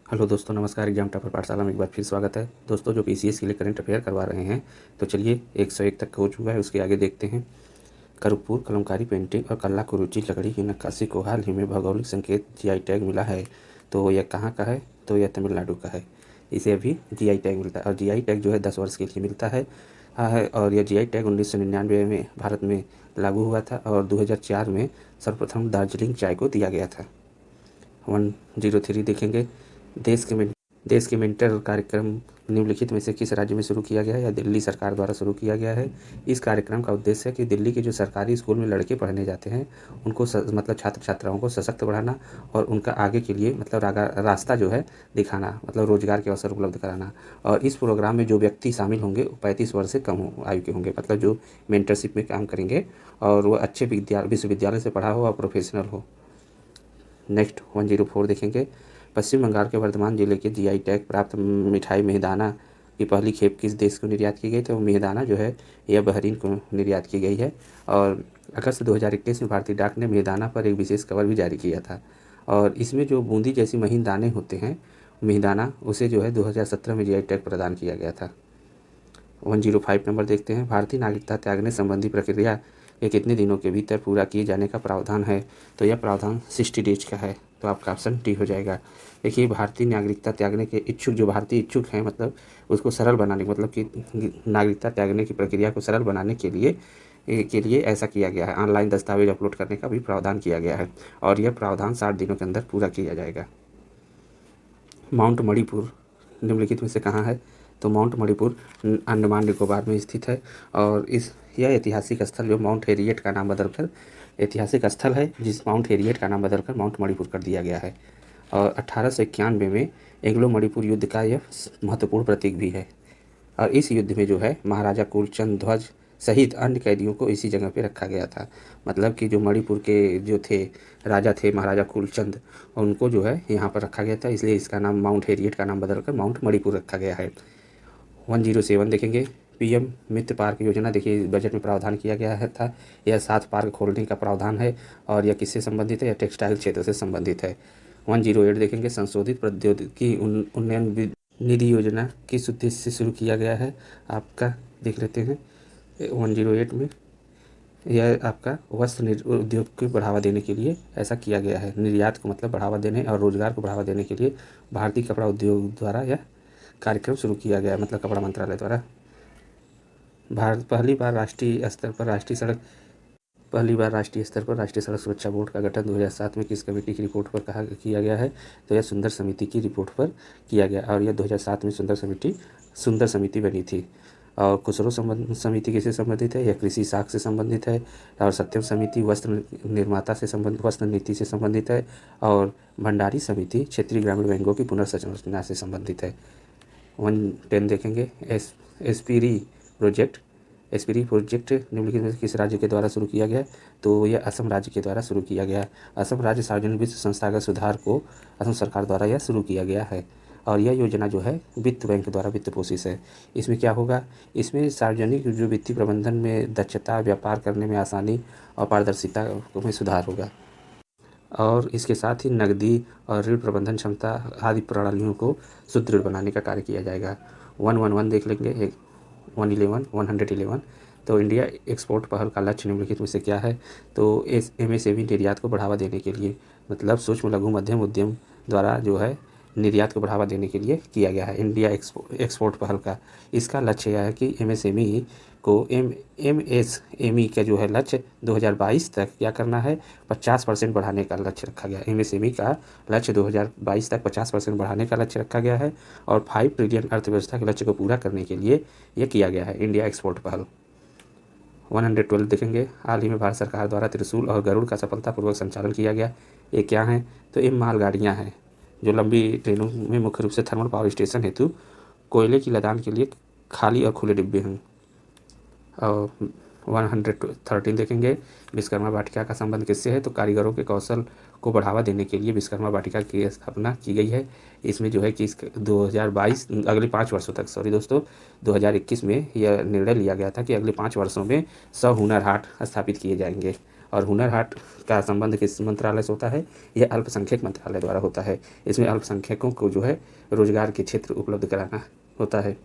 Hello दोस्तों, नमस्कार। Exam topper पाठशाला में एक बार फिर स्वागत है। दोस्तों, जो पीसीएस के लिए करंट अफेयर करवा रहे हैं, तो चलिए 101 तक हो चुका है, उसके आगे देखते हैं। कर्पूर कलमकारी पेंटिंग और कला कुरुचि लकड़ी की नक्काशी को हाल ही में भौगोलिक संकेत जीआई टैग मिला है। तो यह कहाँ का है? तो यह तमिलनाडु का है। इसे अभी जीआई टैग मिलता है और जीआई टैग जो है 10 वर्ष के लिए मिलता है। और यह जीआई टैग 1999 में भारत में लागू हुआ था और 2004 में सर्वप्रथम दार्जिलिंग चाय को दिया गया था। 103 देखेंगे। देश के देश के मेंटर कार्यक्रम निम्नलिखित में से किस राज्य में शुरू किया गया है? या दिल्ली सरकार द्वारा शुरू किया गया है। इस कार्यक्रम का उद्देश्य है कि दिल्ली के जो सरकारी स्कूल में लड़के पढ़ने जाते हैं उनको मतलब छात्र छात्राओं को सशक्त बढ़ाना और उनका आगे के लिए मतलब रास्ता जो है दिखाना, मतलब रोजगार के अवसर उपलब्ध कराना। और इस प्रोग्राम में जो व्यक्ति शामिल होंगे 35 वर्ष से कम आयु के होंगे, मतलब जो मेंटरशिप में काम करेंगे और वो अच्छे विश्वविद्यालय से पढ़ा हो और प्रोफेशनल हो। नेक्स्ट 104 देखेंगे। पश्चिम बंगाल के वर्धमान जिले के जीआई टैग प्राप्त मिठाई मिहिदाना की पहली खेप किस देश को निर्यात की गई? तो मिहिदाना जो है यह बहरीन को निर्यात की गई है। और अगस्त 2021 में भारतीय डाक ने मिहिदाना पर एक विशेष कवर भी जारी किया था। और इसमें जो बूंदी जैसी महीन दाने होते हैं मिहिदाना, उसे जो है 2017 में जीआई टैग प्रदान किया गया था। 105 नंबर देखते हैं। भारतीय नागरिकता त्यागने संबंधी प्रक्रिया के कितने दिनों के भीतर पूरा किए जाने का प्रावधान है? तो यह प्रावधान 60 डेज का है। तो आपका ऑप्शन डी हो जाएगा। देखिए, भारतीय नागरिकता त्यागने के इच्छुक जो भारतीय इच्छुक हैं, मतलब उसको सरल बनाने, मतलब कि नागरिकता त्यागने की प्रक्रिया को सरल बनाने के लिए ऐसा किया गया है। ऑनलाइन दस्तावेज अपलोड करने का भी प्रावधान किया गया है और यह प्रावधान 60 दिनों के अंदर पूरा किया जाएगा। माउंट मणिपुर निम्नलिखित में से कहाँ है? तो माउंट मणिपुर अंडमान निकोबार में स्थित है। और यह ऐतिहासिक स्थल जो माउंट हैरियट का नाम बदलकर ऐतिहासिक स्थल है, जिस माउंट हैरियट का नाम बदलकर माउंट मणिपुर कर दिया गया है। और 1891 में एंग्लो मणिपुर युद्ध का यह महत्वपूर्ण प्रतीक भी है। और इस युद्ध में जो है महाराजा कुलचंद ध्वज सहित अन्य कैदियों को इसी जगह पे रखा गया था। मतलब कि जो मणिपुर के जो थे राजा थे महाराजा कुलचंद, उनको जो है यहाँ पर रखा गया था, इसलिए इसका नाम माउंट हैरियट का नाम बदलकर माउंट मणिपुर रखा गया है। 107 देखेंगे। पीएम मित्र पार्क योजना, देखिए बजट में प्रावधान किया गया है था। यह 7 पार्क खोलने का प्रावधान है और यह किससे संबंधित है? यह टेक्सटाइल क्षेत्र से संबंधित है। 108 देखेंगे। संशोधित प्रौद्योगिकी उन्नयन निधि योजना किस उद्देश्य से शुरू किया गया है? आपका देख लेते हैं 108 में। यह आपका वस्त्र उद्योग को बढ़ावा देने के लिए ऐसा किया गया है। निर्यात को मतलब बढ़ावा देने और रोजगार को बढ़ावा देने के लिए भारतीय कपड़ा उद्योग द्वारा यह कार्यक्रम शुरू किया गया, मतलब कपड़ा मंत्रालय द्वारा। भारत पहली बार राष्ट्रीय स्तर पर राष्ट्रीय सड़क सुरक्षा बोर्ड का गठन 2007 में किस कमेटी की रिपोर्ट पर किया गया है? तो यह सुंदर समिति की रिपोर्ट पर किया गया और यह 2007 में सुंदर समिति बनी थी। और खुसरो समिति किससे संबंधित है? यह कृषि साख से संबंधित है। और सत्यम समिति वस्त्र नीति से संबंधित है। और भंडारी समिति क्षेत्रीय ग्रामीण बैंकों की पुनर्संरचना से संबंधित है। 110 देखेंगे। एस्पिरी प्रोजेक्ट निम्नलिखित में किस राज्य के द्वारा शुरू किया गया? तो यह असम राज्य के द्वारा शुरू किया गया। असम राज्य सार्वजनिक वित्त संस्थागत सुधार को असम सरकार द्वारा यह शुरू किया गया है। और यह योजना जो है वित्त बैंक द्वारा वित्त पोषित है। इसमें क्या होगा? इसमें सार्वजनिक जो वित्तीय प्रबंधन में दक्षता, व्यापार करने में आसानी और पारदर्शिता में सुधार होगा। और इसके साथ ही नकदी और ऋण प्रबंधन क्षमता आदि प्रणालियों को सुदृढ़ बनाने का कार्य किया जाएगा। 111 देख लेंगे। 111 तो इंडिया एक्सपोर्ट पहल का लक्ष्य निम्नलिखित में से क्या है? तो एमएसएमई निर्यात को बढ़ावा देने के लिए, मतलब सूक्ष्म लघु मध्यम उद्यम द्वारा जो है निर्यात को बढ़ावा देने के लिए किया गया है इंडिया एक्सपोर्ट पहल का। इसका लक्ष्य यह है कि एमएसएमई को एमएसएमई का जो है लक्ष्य 2022 तक क्या करना है? 50% बढ़ाने का लक्ष्य रखा गया है। एमएसएमई का लक्ष्य 2022 तक 50% बढ़ाने का लक्ष्य रखा गया है और 5 ट्रिलियन अर्थव्यवस्था के लक्ष्य को पूरा करने के लिए यह किया गया है इंडिया एक्सपोर्ट पहल। 112 देखेंगे। हाल ही में भारत सरकार द्वारा त्रिशूल और गरुड़ का सफलतापूर्वक संचालन किया गया। ये क्या हैं? तो ये मालगाड़ियाँ हैं जो लंबी ट्रेनों में मुख्य रूप से थर्मल पावर स्टेशन हेतु कोयले की लदान के लिए खाली और खुले डिब्बे हैं। और 113 देखेंगे। विश्वकर्मा वाटिका का संबंध किससे है? तो कारीगरों के कौशल को बढ़ावा देने के लिए विश्वकर्मा वाटिका की स्थापना की गई है। इसमें जो है कि 2022 अगले 5 वर्षों तक 2021 में यह निर्णय लिया गया था कि अगले 5 वर्षों में 100 हुनर हाट स्थापित किए जाएंगे और हुनर हाट का संबंध किस मंत्रालय से होता है? यह अल्पसंख्यक मंत्रालय द्वारा होता है। इसमें अल्पसंख्यकों को जो है रोजगार के क्षेत्र उपलब्ध कराना होता है।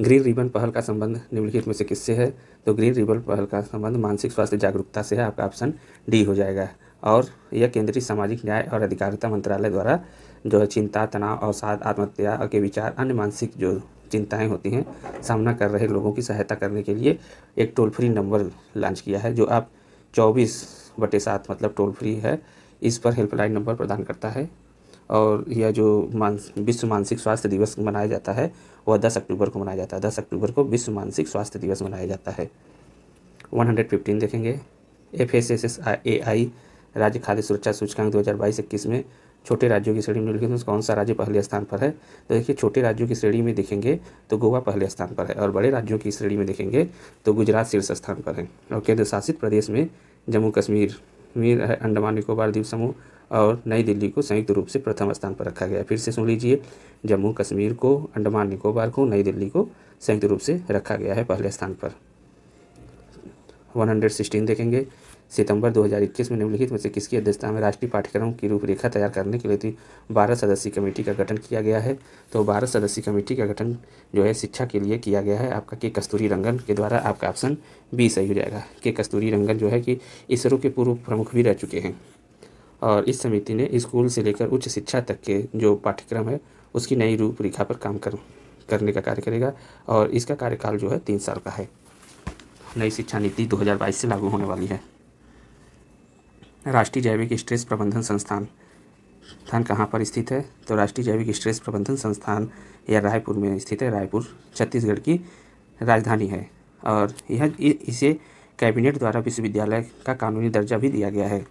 ग्रीन रिबन पहल का संबंध निम्नलिखित में से किससे है? तो ग्रीन रिबन पहल का संबंध मानसिक स्वास्थ्य जागरूकता से है। आपका ऑप्शन डी हो जाएगा। और यह केंद्रीय सामाजिक न्याय और अधिकारिता मंत्रालय द्वारा जो है चिंता, तनाव, अवसाद, आत्महत्या के विचार, अन्य मानसिक जो चिंताएं होती हैं, सामना कर रहे लोगों की सहायता करने के लिए एक टोल फ्री नंबर लॉन्च किया है, जो आप 24/7 मतलब टोल फ्री है। इस पर हेल्पलाइन नंबर प्रदान करता है। और यह जो विश्व मानसिक स्वास्थ्य दिवस मनाया जाता है वह 10 अक्टूबर को मनाया जाता है। 10 अक्टूबर को विश्व मानसिक स्वास्थ्य दिवस मनाया जाता है। 115 देखेंगे। FSSAI राज्य खाद्य सुरक्षा सूचकांक 2022-21 में छोटे राज्यों की श्रेणी में निम्नलिखित में कौन सा राज्य पहले स्थान पर है? तो देखिए, छोटे राज्यों की श्रेणी में देखेंगे तो गोवा पहले स्थान पर है, और बड़े राज्यों की श्रेणी में देखेंगे तो गुजरात शीर्ष स्थान पर है। और केंद्र शासित प्रदेश में जम्मू कश्मीर, अंडमान निकोबार द्वीप समूह और नई दिल्ली को संयुक्त रूप से प्रथम स्थान पर रखा गया। फिर से सुन लीजिए, जम्मू कश्मीर को, अंडमान निकोबार को, नई दिल्ली को संयुक्त रूप से रखा गया है पहले स्थान पर। 116 देखेंगे। सितंबर 2021 में निम्नलिखित में से किसकी अध्यक्षता में राष्ट्रीय पाठ्यक्रम की रूपरेखा तैयार करने के लिए 12 सदस्यीय कमेटी का गठन किया गया है? तो 12 सदस्यीय कमेटी का गठन जो है शिक्षा के लिए किया गया है आपका के कस्तूरी रंगन के द्वारा। आपका ऑप्शन बी सही हो जाएगा। के कस्तूरी रंगन जो है कि इसरो के पूर्व प्रमुख भी रह चुके हैं, और इस समिति ने स्कूल से लेकर उच्च शिक्षा तक के जो पाठ्यक्रम है उसकी नई रूपरेखा पर काम करने का कार्य करेगा। और इसका कार्यकाल जो है 3 साल का है। नई शिक्षा नीति 2022 से लागू होने वाली है। राष्ट्रीय जैविक स्ट्रेस प्रबंधन संस्थान कहाँ पर स्थित है? तो राष्ट्रीय जैविक स्ट्रेस प्रबंधन संस्थान यह रायपुर में स्थित है। रायपुर छत्तीसगढ़ की राजधानी है, और इसे कैबिनेट द्वारा विश्वविद्यालय का कानूनी दर्जा भी दिया गया है।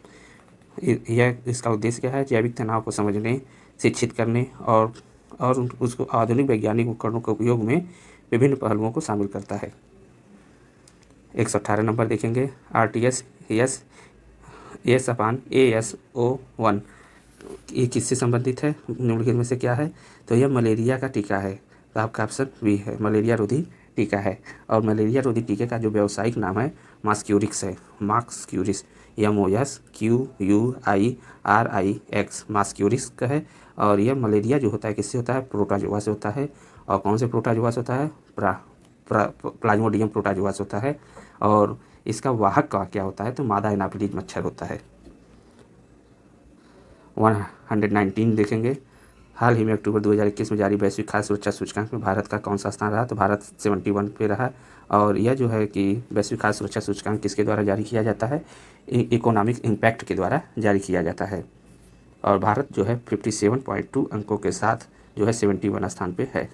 इसका उद्देश्य क्या है? जैविक तनाव को समझने, शिक्षित करने और उसको आधुनिक वैज्ञानिक उपकरणों के उपयोग में विभिन्न पहलुओं को शामिल करता है। 118 नंबर देखेंगे। RTS ASO1 ये किससे संबंधित है? निम्नलिखित में से क्या है? तो यह मलेरिया का टीका है। तो आपका ऑप्शन बी है, मलेरिया रोधी टीका है। और मलेरिया रोधी टीके का जो व्यावसायिक नाम है मास्क्यूरिक्स है। मास्क्यूरिक्स MOSQUIRIX मास्क्यूरिक्स का है। और यह मलेरिया जो होता है किससे होता है? प्रोटोजोआ से होता है। और कौन से प्रोटोजोआ से होता है? प्लाज्मोडियम प्रोटोजोआ से होता है। और इसका वाहक का क्या होता है? तो मादा एनाफिलीज मच्छर होता है। 119 देखेंगे। हाल ही में अक्टूबर 2021 में जारी वैश्विक खाद्य सुरक्षा सूचकांक में भारत का कौन सा स्थान रहा? तो भारत 71 पे रहा। और यह जो है कि वैश्विक खाद्य सुरक्षा सूचकांक किसके द्वारा जारी किया जाता है? इकोनॉमिक इम्पैक्ट के द्वारा जारी किया जाता है। और भारत जो है 57.2 अंकों के साथ जो है 71 स्थान पे है।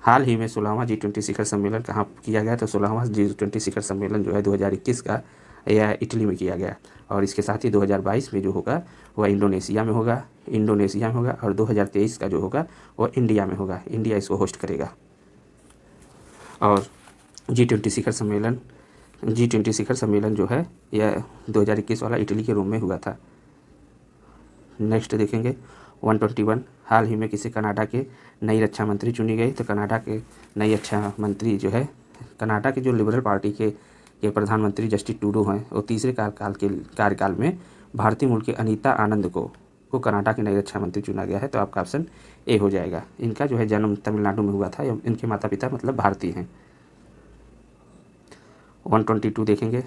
हाल ही में 16वां G20 शिखर सम्मेलन कहाँ किया गया? तो 16वां G20 शिखर सम्मेलन जो है 2021 का यह इटली में किया गया। और इसके साथ ही 2022 में जो होगा वह इंडोनेशिया में होगा। और 2023 का जो होगा वह इंडिया में होगा। इंडिया इसको होस्ट करेगा। और G20 शिखर सम्मेलन जो है यह 2021 वाला इटली के रोम में हुआ था। नेक्स्ट देखेंगे 121। हाल ही में किसी कनाडा के नई रक्षा मंत्री चुनी गई? तो कनाडा के नई रक्षा मंत्री जो है कनाडा के जो लिबरल पार्टी के प्रधानमंत्री जस्टिन ट्रूडो हैं, वो तीसरे कार्यकाल में भारतीय मूल के अनीता आनंद को कनाडा के नई रक्षा मंत्री चुना गया है। तो आपका ऑप्शन ए हो जाएगा। इनका जो है जन्म तमिलनाडु में हुआ था। इनके माता पिता मतलब भारतीय हैं। 122 देखेंगे।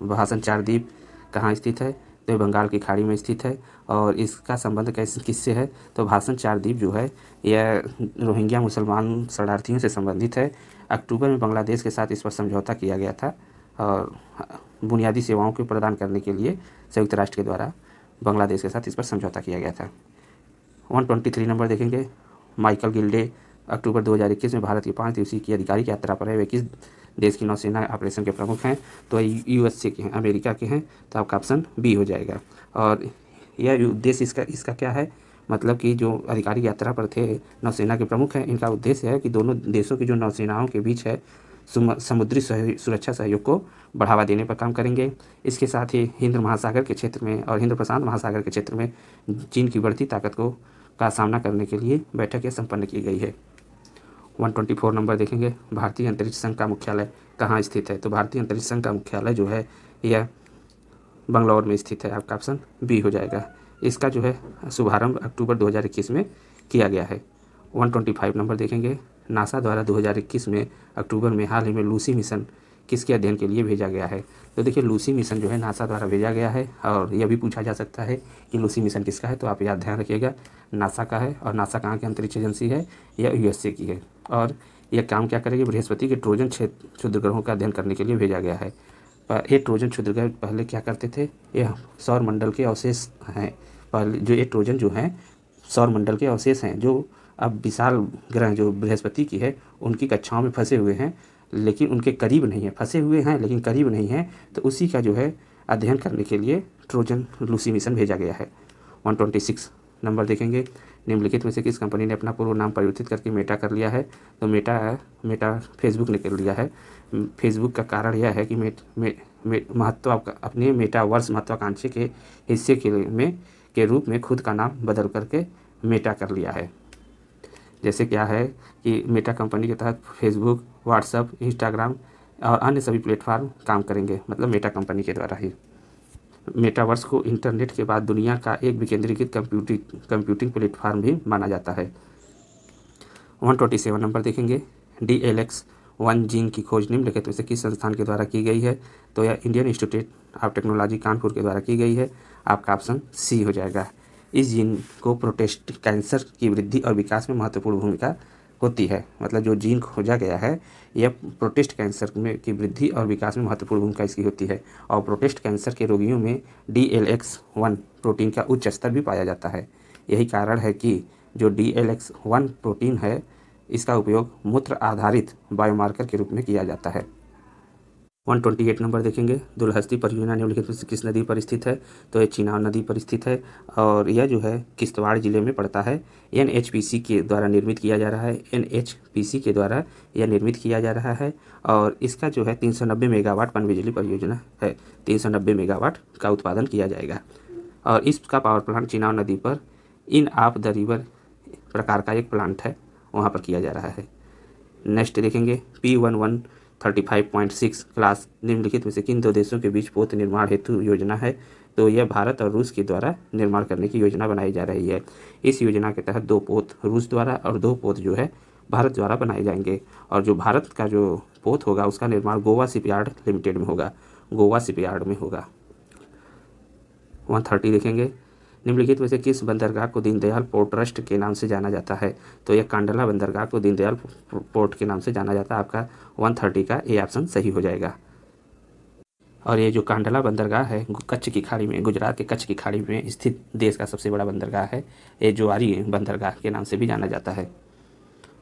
भाषण 4 द्वीप कहाँ स्थित है? तो बंगाल की खाड़ी में स्थित है। और इसका संबंध किससे है? तो भाषण 4 द्वीप जो है यह रोहिंग्या मुसलमान शरणार्थियों से संबंधित है। अक्टूबर में बांग्लादेश के साथ इस पर समझौता किया गया था, और बुनियादी सेवाओं को प्रदान करने के लिए संयुक्त राष्ट्र के द्वारा बांग्लादेश के साथ इस पर समझौता किया गया था। 123 नंबर देखेंगे। माइकल गिल्डे अक्टूबर 2021 में भारत की 5 दिवसीय की आधिकारिक यात्रा पर है। वे किस देश की नौसेना ऑपरेशन के प्रमुख हैं? तो USA के हैं, अमेरिका के हैं। तो आपका ऑप्शन बी हो जाएगा। और यह उद्देश्य इसका क्या है? मतलब कि जो आधिकारिक यात्रा पर थे नौसेना के प्रमुख हैं, इनका उद्देश्य है कि दोनों देशों की जो नौसेनाओं के बीच है समुद्री सुरक्षा सहयोग को बढ़ावा देने पर काम करेंगे। इसके साथ ही हिंद महासागर के क्षेत्र में और हिंद प्रशांत महासागर के क्षेत्र में चीन की बढ़ती ताकत का सामना करने के लिए बैठक संपन्न की गई है। 124 नंबर देखेंगे। भारतीय अंतरिक्ष संघ का मुख्यालय कहाँ स्थित है? तो भारतीय अंतरिक्ष संघ का मुख्यालय जो है यह बंगलौर में स्थित है। आपका ऑप्शन बी हो जाएगा। इसका जो है शुभारंभ अक्टूबर 2021 में किया गया है। 125 नंबर देखेंगे। नासा द्वारा 2021 में अक्टूबर में हाल ही में लूसी मिशन किसके अध्ययन के लिए भेजा गया है? तो देखिए लूसी मिशन जो है नासा द्वारा भेजा गया है, और यह भी पूछा जा सकता है कि लूसी मिशन किसका है, तो आप याद ध्यान रखिएगा नासा का है। और नासा कहाँ की अंतरिक्ष एजेंसी है? यह यूएसए की है। और यह काम क्या करेगी? बृहस्पति के ट्रोजन क्षुद्र ग्रहों का अध्ययन करने के लिए भेजा गया है। ये ट्रोजन क्षुद्र ग्रह पहले क्या करते थे? यह सौर मंडल के अवशेष हैं। पहले जो ये ट्रोजन जो हैं सौर मंडल के अवशेष हैं, जो अब विशाल ग्रह जो बृहस्पति की है उनकी कक्षाओं में फंसे हुए हैं, लेकिन उनके करीब नहीं है। फंसे हुए हैं लेकिन करीब नहीं हैं, तो उसी का जो है अध्ययन करने के लिए ट्रोजन लूसी मिशन भेजा गया है। 126 नंबर देखेंगे। निम्नलिखित में से किस कंपनी ने अपना पूर्व नाम परिवर्तित करके मेटा कर लिया है? तो मेटा फेसबुक ने कर लिया है। फेसबुक का कारण यह है कि अपने मेटावर्स महत्वाकांक्षी के हिस्से के रूप में खुद का नाम बदल करके मेटा कर लिया है। जैसे क्या है कि मेटा कंपनी के तहत फेसबुक, व्हाट्सएप, इंस्टाग्राम और अन्य सभी प्लेटफॉर्म काम करेंगे, मतलब मेटा कंपनी के द्वारा ही। मेटावर्स को इंटरनेट के बाद दुनिया का एक विकेंद्रीकृत कंप्यूटिंग प्लेटफॉर्म भी माना जाता है। 127 नंबर देखेंगे। DLX-1 जीन की खोज निम्नलिखित में से किस संस्थान के द्वारा की गई है? तो यह Indian institute of technology Kanpur के द्वारा की गई है। आपका ऑप्शन सी हो जाएगा। इस जीन को प्रोस्टेट कैंसर की वृद्धि और विकास में महत्वपूर्ण भूमिका होती है। मतलब जो जीन खोजा गया है यह प्रोस्टेट कैंसर में की वृद्धि और विकास में महत्वपूर्ण भूमिका इसकी होती है। और प्रोस्टेट कैंसर के रोगियों में DLX-1 प्रोटीन का उच्च स्तर भी पाया जाता है। यही कारण है कि जो DLX-1 प्रोटीन है इसका उपयोग मूत्र आधारित बायोमार्कर के रूप में किया जाता है। 128 नंबर देखेंगे। दुलहस्ती परियोजना निम्नलिखित में से किस नदी पर स्थित है? तो यह चिनाब नदी पर स्थित है और यह जो है किश्तवाड़ जिले में पड़ता है। NHPC के द्वारा निर्मित किया जा रहा है। NHPC के द्वारा यह निर्मित किया जा रहा है और इसका जो है 390 मेगावाट पनबिजली परियोजना है। 390 मेगावाट का उत्पादन किया जाएगा और इसका पावर प्लांट चिनाब नदी पर इन ऑफ द रिवर प्रकार का एक प्लांट है, वहाँ पर किया जा रहा है। नेक्स्ट देखेंगे। P1135.6 क्लास निम्नलिखित में से किन दो देशों के बीच पोत निर्माण हेतु योजना है? तो यह भारत और रूस के द्वारा निर्माण करने की योजना बनाई जा रही है। इस योजना के तहत 2 पोत रूस द्वारा और 2 पोत जो है भारत द्वारा बनाए जाएंगे और जो भारत का जो पोत होगा उसका निर्माण गोवा शिपयार्ड लिमिटेड में होगा, गोवा शिपयार्ड में होगा। 130 देखेंगे। निम्नलिखित में से किस बंदरगाह को दीनदयाल पोर्ट ट्रस्ट के नाम से जाना जाता है? तो यह कांडला बंदरगाह को दीनदयाल पोर्ट के नाम से जाना जाता है। आपका 130 का ए ऑप्शन सही हो जाएगा। और ये जो कांडला बंदरगाह है कच्छ की खाड़ी में, गुजरात के कच्छ की खाड़ी में स्थित देश का सबसे बड़ा बंदरगाह है। ये जोआरी बंदरगाह के नाम से भी जाना जाता है।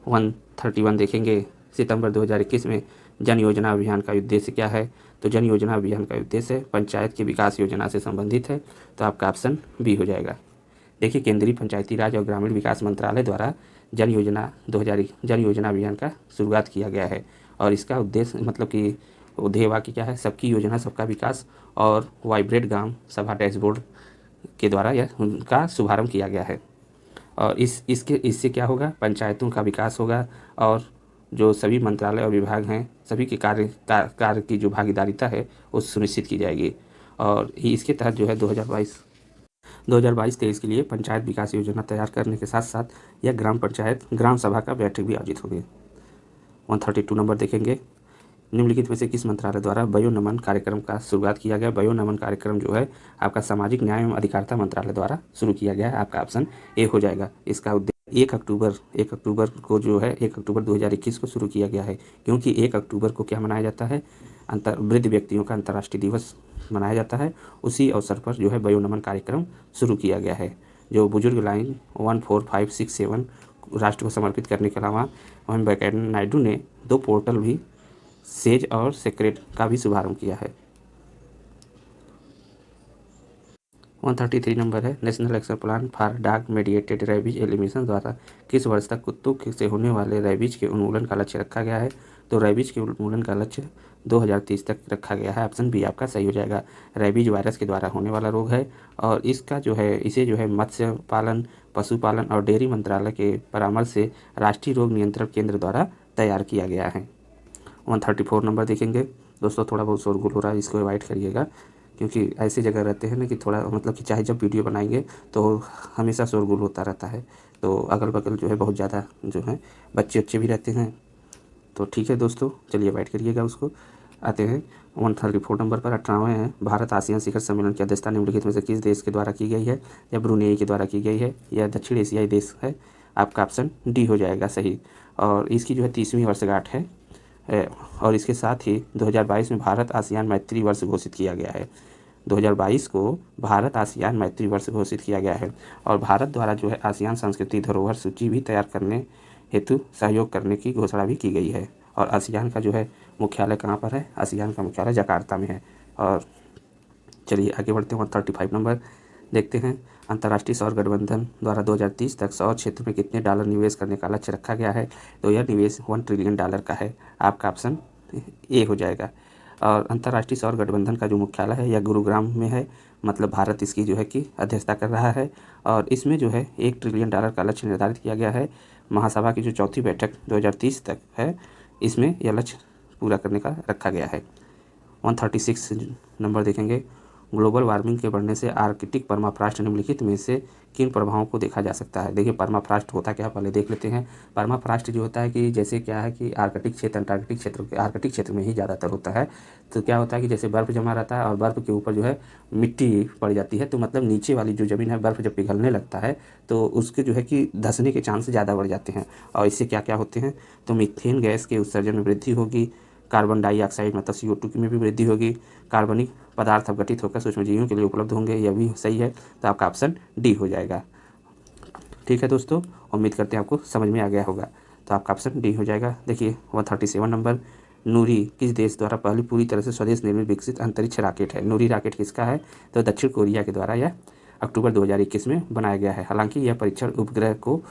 131 देखेंगे। सितंबर 2021 में जन योजना अभियान का उद्देश्य क्या है? तो जन योजना अभियान का उद्देश्य पंचायत की विकास योजना से संबंधित है, तो आपका ऑप्शन बी हो जाएगा। देखिए केंद्रीय पंचायती राज और ग्रामीण विकास मंत्रालय द्वारा जन योजना अभियान का शुरुआत किया गया है और इसका उद्देश्य मतलब कि ध्येय वाक्य क्या है? सबकी योजना सबका विकास और वाइब्रेट ग्राम सभा डैशबोर्ड के द्वारा यह उनका शुभारंभ किया गया है। और इससे क्या होगा? पंचायतों का विकास होगा और जो सभी मंत्रालय और विभाग हैं सभी के कार्य की जो भागीदारिता है वो सुनिश्चित की जाएगी। और इसके तहत जो है 2022-23 के लिए पंचायत विकास योजना तैयार करने के साथ साथ यह ग्राम सभा का बैठक भी आयोजित होगी। 132 नंबर देखेंगे। निम्नलिखित में से किस मंत्रालय द्वारा वयोनमन कार्यक्रम का शुरुआत किया गया? वयोनमन कार्यक्रम जो है आपका सामाजिक न्याय एवं अधिकारिता मंत्रालय द्वारा शुरू किया गया है। आपका ऑप्शन ए हो जाएगा। इसका उद्देश्य 1 अक्टूबर को जो है 1 अक्टूबर 2021 को शुरू किया गया है, क्योंकि 1 अक्टूबर को क्या मनाया जाता है? वृद्ध व्यक्तियों का अंतर्राष्ट्रीय दिवस मनाया जाता है। उसी अवसर पर जो है वयोनमन कार्यक्रम शुरू किया गया है। जो बुजुर्ग लाइन 14567 राष्ट्र को समर्पित करने के अलावा एम वेंकैया नायडू ने 2 पोर्टल भी सेज और सेक्रेट का भी शुभारंभ किया है। 133 नंबर है। National action plan for dog mediated rabies elimination द्वारा किस वर्ष तक कुत्तों से होने वाले रेबीज के उन्मूलन का लक्ष्य रखा गया है? तो रेबीज के उन्मूलन का लक्ष्य 2030 तक रखा गया है। ऑप्शन बी आपका सही हो जाएगा। रेबीज वायरस के द्वारा होने वाला रोग है और इसे जो है मत्स्य पालन, पशुपालन और डेयरी मंत्रालय के परामर्श से राष्ट्रीय रोग नियंत्रण केंद्र द्वारा तैयार किया गया है। 134 नंबर देखेंगे। दोस्तों थोड़ा बहुत शोरगुल हो रहा है, इसको अवॉइड करिएगा, क्योंकि ऐसी जगह रहते हैं ना कि थोड़ा मतलब कि चाहे जब वीडियो बनाएंगे तो हमेशा शोरगुल होता रहता है, तो अगल बगल जो है बहुत ज़्यादा जो है बच्चे अच्छे भी रहते हैं। तो ठीक है दोस्तों, चलिए अवॉइड करिएगा उसको। आते हैं 134 नंबर पर। 18वां है, भारत आसियान शिखर सम्मेलन की अध्यक्षता निम्नलिखित में से किस देश के द्वारा की गई है? या ब्रुनेई के द्वारा की गई है, या दक्षिण एशियाई देश है? आपका ऑप्शन डी हो जाएगा सही। और इसकी जो है 30वीं वर्षगांठ है, और इसके साथ ही 2022 में भारत आसियान मैत्री वर्ष घोषित किया गया है। 2022 को भारत आसियान मैत्री वर्ष घोषित किया गया है, और भारत द्वारा जो है आसियान संस्कृति धरोहर सूची भी तैयार करने हेतु सहयोग करने की घोषणा भी की गई है। और आसियान का जो है मुख्यालय कहाँ पर है? आसियान का मुख्यालय जकार्ता में है। और चलिए आगे बढ़ते हैं। 135 नंबर देखते हैं। अंतर्राष्ट्रीय सौर गठबंधन द्वारा 2030 तक सौर क्षेत्र में कितने डॉलर निवेश करने का लक्ष्य रखा गया है? तो यह निवेश 1 ट्रिलियन डॉलर का है। आपका ऑप्शन ए हो जाएगा। और अंतर्राष्ट्रीय सौर गठबंधन का जो मुख्यालय है यह गुरुग्राम में है, मतलब भारत इसकी जो है कि अध्यक्षता कर रहा है। और इसमें जो है 1 ट्रिलियन डॉलर का लक्ष्य निर्धारित किया गया है। महासभा की जो चौथी बैठक 2030 तक है, इसमें यह लक्ष्य पूरा करने का रखा गया है। 136 नंबर देखेंगे। ग्लोबल वार्मिंग के बढ़ने से आर्कटिक परमाफ्रॉस्ट निम्नलिखित में से किन प्रभावों को देखा जा सकता है? देखिए परमाफ्रॉस्ट होता क्या, पहले देख लेते हैं। परमाफ्रॉस्ट जो होता है कि जैसे क्या है कि आर्कटिक क्षेत्र आर्कटिक क्षेत्र में ही ज़्यादातर होता है। तो क्या होता है कि जैसे बर्फ़ जमा रहता है और बर्फ़ के ऊपर जो है मिट्टी पड़ जाती है, तो मतलब नीचे वाली जो ज़मीन है, बर्फ़ जब पिघलने लगता है तो उसके जो है कि धंसने के चांस ज़्यादा बढ़ जाते हैं। और इससे क्या क्या होते हैं? तो मीथेन गैस के उत्सर्जन में वृद्धि होगी, कार्बन डाइऑक्साइड मतलब CO2 की में भी वृद्धि होगी, कार्बनिक पदार्थ अपघटित होकर सूक्ष्मजीवियों के लिए उपलब्ध होंगे, यह भी सही है। तो आपका ऑप्शन डी हो जाएगा। ठीक है दोस्तों, उम्मीद करते हैं आपको समझ में आ गया होगा। तो आपका ऑप्शन डी हो जाएगा। देखिए 137 नंबर। नूरी किस देश द्वारा पहली पूरी तरह से स्वदेश निर्मित विकसित अंतरिक्ष रॉकेट है? नूरी रॉकेट किसका है? तो दक्षिण कोरिया के द्वारा यह अक्टूबर 2021 में बनाया गया है। हालांकि यह परीक्षण उपग्रह को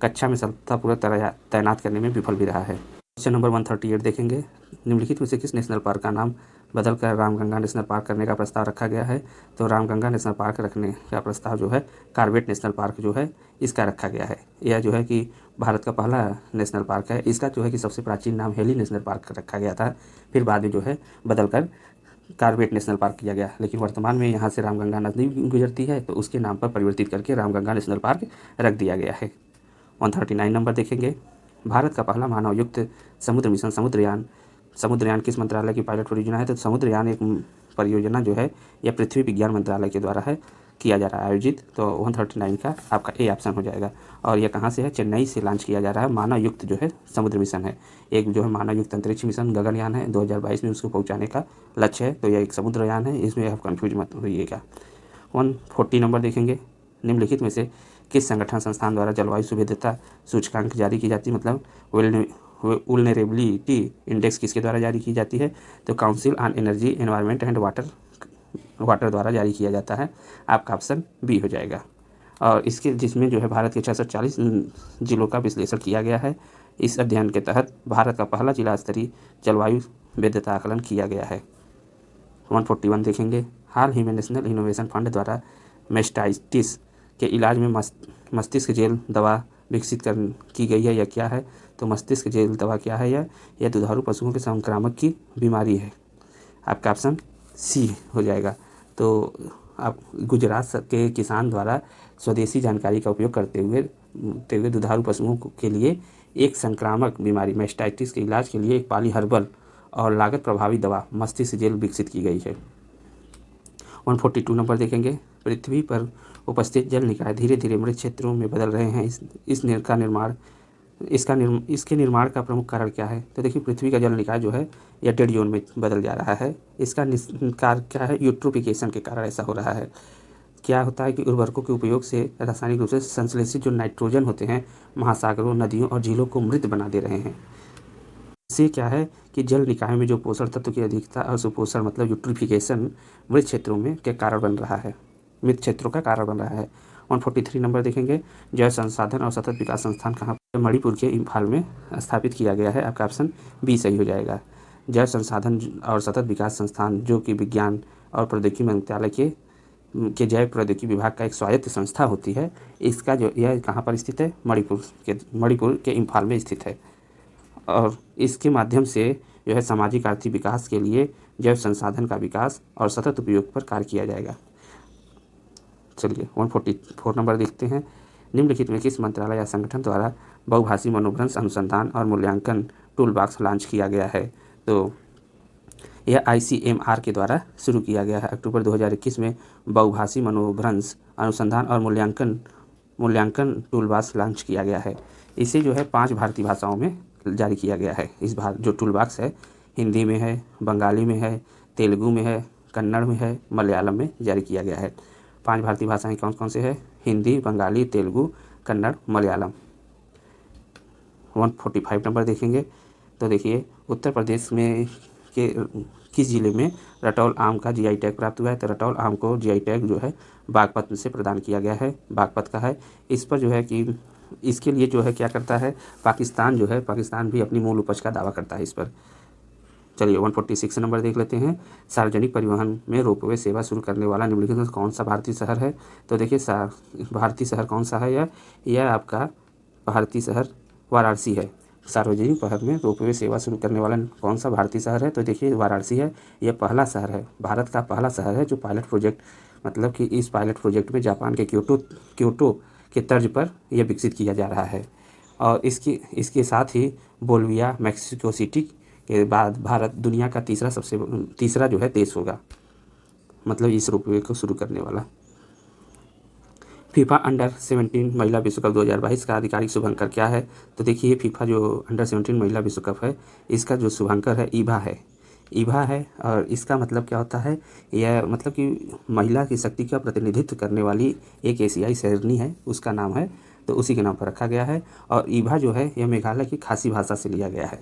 कक्षा में सफलतापूर्वक तैनात करने में विफल भी रहा है। क्वेश्चन नंबर 138 देखेंगे। निम्नलिखित में से किस नेशनल पार्क का नाम बदलकर रामगंगा नेशनल पार्क करने का प्रस्ताव रखा गया है? तो रामगंगा नेशनल पार्क रखने का प्रस्ताव जो है कॉर्बेट नेशनल पार्क जो है इसका रखा गया है। यह जो है कि भारत का पहला नेशनल पार्क है। इसका जो है कि सबसे प्राचीन नाम हेली नेशनल पार्क रखा गया था, फिर बाद में जो है बदलकर कॉर्बेट नेशनल पार्क किया गया। लेकिन वर्तमान में यहाँ से रामगंगा नदी गुजरती है, तो उसके नाम पर परिवर्तित करके रामगंगा नेशनल पार्क रख दिया गया है। 139 नंबर देखेंगे। भारत का पहला मानवयुक्त समुद्र मिशन समुद्रयान किस मंत्रालय की पायलट परियोजना है? तो समुद्रयान एक परियोजना जो है यह पृथ्वी विज्ञान मंत्रालय के द्वारा है किया जा रहा है आयोजित। तो 139 का आपका ए ऑप्शन हो जाएगा। और यह कहाँ से है? चेन्नई से लॉन्च किया जा रहा है। मानव युक्त जो है समुद्र मिशन है, एक जो है मानव युक्त अंतरिक्ष मिशन गगनयान है, 2022 में उसको पहुँचाने का लक्ष्य है। तो यह एक समुद्रयान है, इसमें आप कन्फ्यूज मत होइएगा। 140 नंबर देखेंगे। निम्नलिखित में से किस संगठन संस्थान द्वारा जलवायु सुविधता सूचकांक जारी की जाती है, मतलब वुल्नरेबिलिटी इंडेक्स किसके द्वारा जारी की जाती है? तो council on energy environment and water द्वारा जारी किया जाता है। आपका ऑप्शन बी हो जाएगा। और इसके जिसमें जो है भारत के 640 जिलों का विश्लेषण किया गया है। इस अध्ययन के तहत भारत का पहला जिला स्तरीय जलवायु वैधता आकलन किया गया है। 141 देखेंगे। हाल ही में नेशनल इनोवेशन फंड द्वारा मेस्टाइटिस के इलाज में मस्तिष्क जेल दवा विकसित की गई है, यह क्या है? तो मस्तिष्क जेल दवा क्या है? यह दुधारू पशुओं के संक्रामक की बीमारी है। आपका ऑप्शन सी हो जाएगा। तो आप गुजरात के किसान द्वारा स्वदेशी जानकारी का उपयोग करते हुए दुधारू पशुओं के लिए एक संक्रामक बीमारी मेस्टाइटिस के इलाज के लिए एक पॉली हर्बल और लागत प्रभावी दवा मस्तिष्क जेल विकसित की गई है। 142 नंबर देखेंगे। पृथ्वी पर उपस्थित जल निकाय धीरे धीरे मृत क्षेत्रों में बदल रहे हैं। इसके निर्माण का प्रमुख कारण क्या है? तो देखिए पृथ्वी का जल निकाय जो है यह डेड जोन में बदल जा रहा है। इसका कारण क्या है? यूट्रोफिकेशन के कारण ऐसा हो रहा है। क्या होता है कि उर्वरकों के उपयोग से रासायनिक रूप से संश्लेषित जो नाइट्रोजन होते हैं महासागरों, नदियों और झीलों को मृत बना दे रहे हैं। इससे क्या है कि जल निकाय में जो पोषण तत्व की अधिकता और सुपोषण मतलब यूट्रिफिकेशन मृत क्षेत्रों में के कारण बन रहा है, मृत क्षेत्रों का कारण बन रहा है। 143 नंबर देखेंगे। जल संसाधन और सतत विकास संस्थान कहाँ पर? मणिपुर के इम्फाल में स्थापित किया गया है। आपका ऑप्शन बी सही हो जाएगा। जल संसाधन और सतत विकास संस्थान जो कि विज्ञान और प्रौद्योगिकी मंत्रालय के जैव प्रौद्योगिकी विभाग का एक स्वायत्त संस्था होती है। इसका जो यह कहाँ पर स्थित है? मणिपुर के इम्फाल में स्थित है। और इसके माध्यम से जो है सामाजिक आर्थिक विकास के लिए जैव संसाधन का विकास और सतत उपयोग पर कार्य किया जाएगा। चलिए 144 नंबर देखते हैं। निम्नलिखित में किस मंत्रालय या संगठन द्वारा बहुभाषी मनोभ्रंश अनुसंधान और मूल्यांकन टूल बॉक्स लॉन्च किया गया है? तो यह ICMR के द्वारा शुरू किया गया है। अक्टूबर 2021 में बहुभाषी मनोभ्रंश अनुसंधान और मूल्यांकन टूल बॉक्स लॉन्च किया गया है। इसे जो है 5 भारतीय भाषाओं में जारी किया गया है। इस जो टूल बॉक्स है हिंदी में है, बंगाली में है, तेलुगु में है, कन्नड़ में है, मलयालम में जारी किया गया है। 5 भारतीय भाषाएं कौन कौन से है? हिंदी, बंगाली, तेलुगु, कन्नड़, मलयालम। 145 नंबर देखेंगे तो देखिए उत्तर प्रदेश में के किस जिले में रटौल आम का GI टैग प्राप्त हुआ है? तो रटौल आम को GI टैग जो है बागपत से प्रदान किया गया है, बागपत का है। इस पर जो है कि इसके लिए जो है क्या करता है पाकिस्तान जो है, पाकिस्तान भी अपनी मूल उपज का दावा करता है इस पर। चलिए 146 नंबर देख लेते हैं। सार्वजनिक परिवहन में रोपवे सेवा शुरू करने वाला निम्नलिखित में कौन सा भारतीय शहर है? तो देखिए भारतीय शहर कौन सा है? यह आपका भारतीय शहर वाराणसी है। सार्वजनिक परिवहन में रोपवे सेवा शुरू करने वाला कौन सा भारतीय शहर है? तो देखिए वाराणसी है। यह पहला शहर है, भारत का पहला शहर है जो पायलट प्रोजेक्ट, मतलब कि इस पायलट प्रोजेक्ट में जापान के क्योटो के तर्ज पर यह विकसित किया जा रहा है। और इसके साथ ही बोलिविया, मैक्सिको सिटी के बाद भारत दुनिया का तीसरा जो है देश होगा, मतलब इस रोपवे को शुरू करने वाला। फीफा अंडर 17 महिला विश्व कप 2022 का आधिकारिक शुभंकर क्या है? तो देखिए फीफा जो अंडर 17 महिला विश्व कप है इसका जो शुभंकर है ईभा है। और इसका मतलब क्या होता है? यह मतलब कि महिला की शक्ति का प्रतिनिधित्व करने वाली एक एशियाई शेरनी है, उसका नाम है, तो उसी के नाम पर रखा गया है। और ईभा जो है यह मेघालय की खासी भाषा से लिया गया है,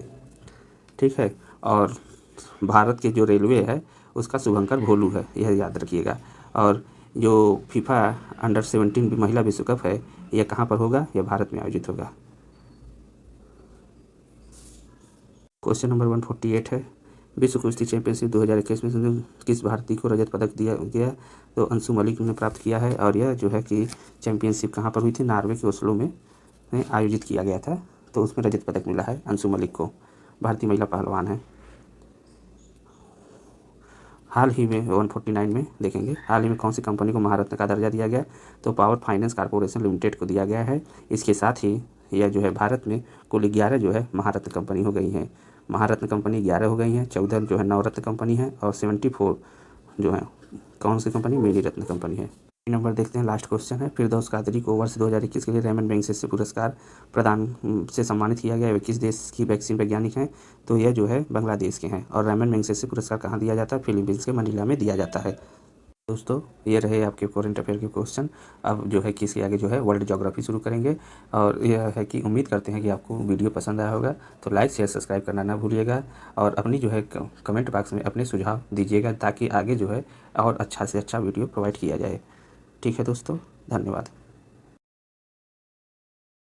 ठीक है। और भारत के जो रेलवे है उसका शुभंकर भोलू है, यह याद रखिएगा। और जो फीफा अंडर 17 महिला विश्व कप है यह कहाँ पर होगा? यह भारत में आयोजित होगा। क्वेश्चन नंबर 148 है। विश्व कुश्ती चैंपियनशिप 2021 में किस भारतीय को रजत पदक दिया गया? तो अंशु मलिक ने प्राप्त किया है। और यह जो है कि चैंपियनशिप कहाँ पर हुई थी? नॉर्वे के ओस्लो में आयोजित किया गया था, तो उसमें रजत पदक मिला है अंशु मलिक को, भारतीय महिला पहलवान है। हाल ही में 149 में देखेंगे, हाल ही में कौन सी कंपनी को महारत्न का दर्जा दिया गया? तो पावर फाइनेंस कॉर्पोरेशन लिमिटेड को दिया गया है। इसके साथ ही यह जो है भारत में कुल 11 जो है महारत्न कंपनी हो गई हैं। महारत्न कंपनी 11 हो गई हैं, 14 जो है नवरत्न कंपनी है और 74 जो है कौन सी कंपनी? मेरी रत्न कंपनी है। नंबर देखते हैं, लास्ट क्वेश्चन है। फिरदौस कादरी को वर्ष 2021 के लिए रेमन मैगसेसे पुरस्कार प्रदान से सम्मानित किया गया है। वे किस देश की वैक्सीन वैज्ञानिक हैं? तो यह जो है बांग्लादेश के हैं। और रेमन मैगसेसे पुरस्कार कहाँ दिया जाता है? फिलीपींस के मनीला में दिया जाता है। दोस्तों ये रहे आपके करंट अफेयर के क्वेश्चन। अब जो है कि इसके आगे जो है वर्ल्ड ज्योग्राफी शुरू करेंगे। और यह है कि उम्मीद करते हैं कि आपको वीडियो पसंद आया होगा, तो लाइक शेयर सब्सक्राइब करना ना भूलिएगा। और अपनी जो है कमेंट बॉक्स में अपने सुझाव दीजिएगा, ताकि आगे जो है और अच्छा से अच्छा वीडियो प्रोवाइड किया जाए। ठीक है दोस्तों, धन्यवाद।